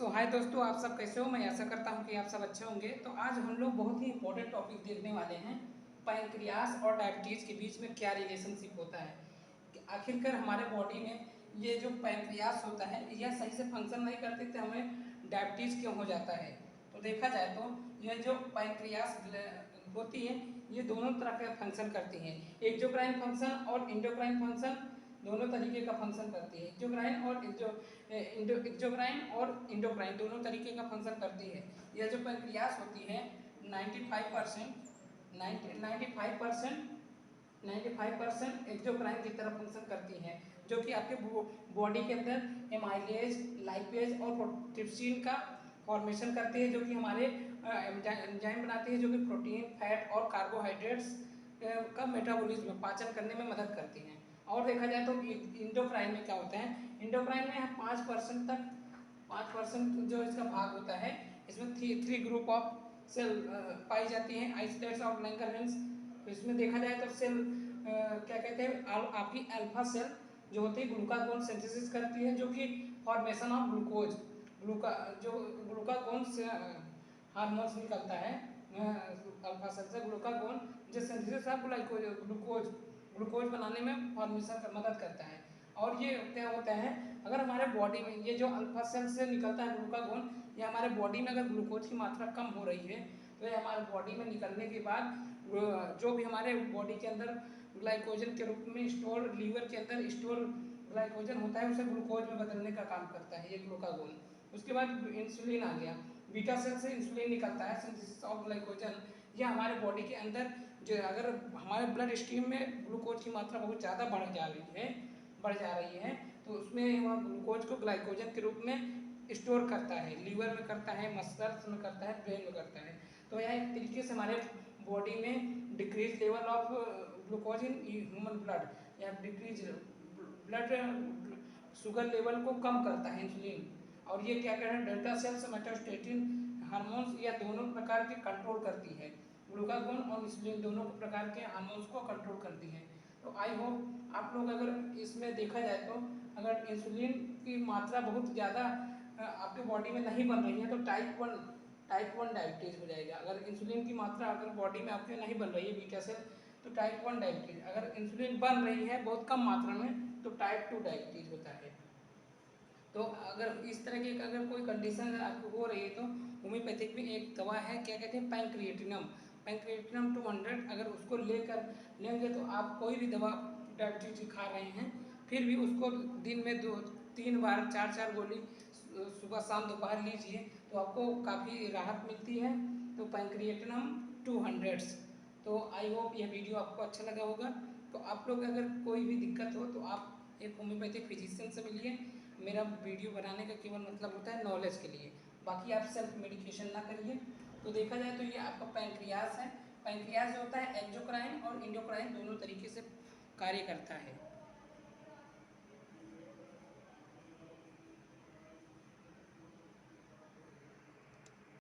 हाय दोस्तों, आप सब कैसे हो। मैं आशा करता हूं कि आप सब अच्छे होंगे। तो आज हम लोग बहुत ही इंपॉर्टेंट टॉपिक देखने वाले हैं। पैंक्रियास और डायबिटीज़ के बीच में क्या रिलेशनशिप होता है कि आखिरकार हमारे बॉडी में ये जो पैंक्रियास होता है यह सही से फंक्शन नहीं करते तो हमें डायबिटीज़ क्यों हो जाता है। तो देखा जाए तो यह जो पैंक्रियास होती है ये दोनों तरह के फंक्शन करती हैं। एक्सोक्राइन फंक्शन और इंडोक्राइन फंक्शन दोनों तरीके का फंक्शन करती है। एक्सोक्राइन और इंडोक्राइन दोनों तरीके का फंक्शन करती है। यह जो पैंक्रियास होती है 95% एक्सोक्राइन की तरह फंक्शन करती है, जो कि आपके बॉडी के अंदर एमाइलेज, लाइपेज और ट्रिप्सिन का फॉर्मेशन करती है, जो कि हमारे एंजाइम बनाती है, जो कि प्रोटीन, फैट और कार्बोहाइड्रेट्स का मेटाबॉलिज्म पाचन करने में मदद करती हैं। और देखा जाए तो इंडोक्राइन में क्या होता है, इंडोक्राइन में 5% जो इसका भाग होता है, इसमें थ्री ग्रुप ऑफ सेल पाई जाती हैं, आइसोलेट्स और लैंगरहैंस। तो इसमें देखा जाए तो सेल क्या कहते हैं, आपकी अल्फा सेल जो होती है ग्लूकागोन सिंथेसिस करती है, जो कि फॉर्मेशन ऑफ ग्लूकोज जो ग्लूकागोन से हार्मोन्स निकलता है अल्फा सेल से, ग्लूकागोन जो सिंथेसिस ऑफ ग्लूकोज बनाने में फॉर्मेशन मदद करता है। और ये क्या होता है, अगर हमारे बॉडी में ये जो अल्फा सेल से निकलता है ग्लूकागोन, ये हमारे बॉडी में अगर ग्लूकोज की मात्रा कम हो रही है तो ये हमारे बॉडी में निकलने के बाद जो भी हमारे बॉडी के अंदर ग्लाइकोजन के रूप में स्टोर, लीवर के अंदर स्टोर ग्लाइकोजन होता है, उसे ग्लूकोज में बदलने का काम करता है ये ग्लूकागोन। उसके बाद इंसुलिन आ गया, बीटा सेल से इंसुलिन निकलता है, सिंथेसिस ऑफ ग्लाइकोजन। यह हमारे बॉडी के अंदर जो अगर हमारे ब्लड स्ट्रीम में ग्लूकोज की मात्रा बहुत ज़्यादा बढ़ जा रही है तो उसमें वह ग्लूकोज को ग्लाइकोजन के रूप में स्टोर करता है, लीवर में करता है, मसल्स में करता है, ब्रेन में करता है। तो यह एक तरीके से हमारे बॉडी में decrease level of glucose in human blood या डिक्रीज ब्लड शुगर लेवल को कम करता है इंसुलिन। और ये क्या कहते हैं, डेल्टा सेल्स मेटास्टेटिन हार्मोन्स या दोनों प्रकार के कंट्रोल करती है, ग्लूकागोन और इंसुलिन दोनों प्रकार के हार्मोन्स को कंट्रोल करती है। तो आई होप आप लोग, अगर इसमें देखा जाए तो अगर इंसुलिन की मात्रा बहुत ज़्यादा आपके बॉडी में नहीं बन रही है तो टाइप 1 डायबिटीज़ हो जाएगा। अगर इंसुलिन की मात्रा अगर बॉडी में आपके नहीं बन रही है बीटा सेल, तो टाइप 1 डायबिटीज़। अगर इंसुलिन बन रही है बहुत कम मात्रा में तो टाइप 2 डायबिटीज़ होता है। तो अगर इस तरह की अगर कोई कंडीशन आपको हो रही है तो होम्योपैथिक में एक दवा है, क्या कहते हैं, पैंक्रिएटिनम 200। अगर उसको लेंगे तो आप कोई भी दवा डायबिटीज की खा रहे हैं फिर भी उसको दिन में 2-3 बार 4-4 गोली सुबह शाम दोपहर लीजिए तो आपको काफ़ी राहत मिलती है। तो पैंक्रिएटिनम 200। तो आई होप यह वीडियो आपको अच्छा लगा होगा। तो आप लोग अगर कोई भी दिक्कत हो तो आप एक होम्योपैथिक फिजिशियन से मिलिए। मेरा वीडियो बनाने का केवल मतलब होता है नॉलेज के लिए, बाकी आप सेल्फ मेडिकेशन ना करिए। तो देखा जाए तो ये आपका पैंक्रियास है। पैंक्रियास जो होता है एक्सोक्राइन और इंडोक्राइन दोनों तरीके से कार्य करता है।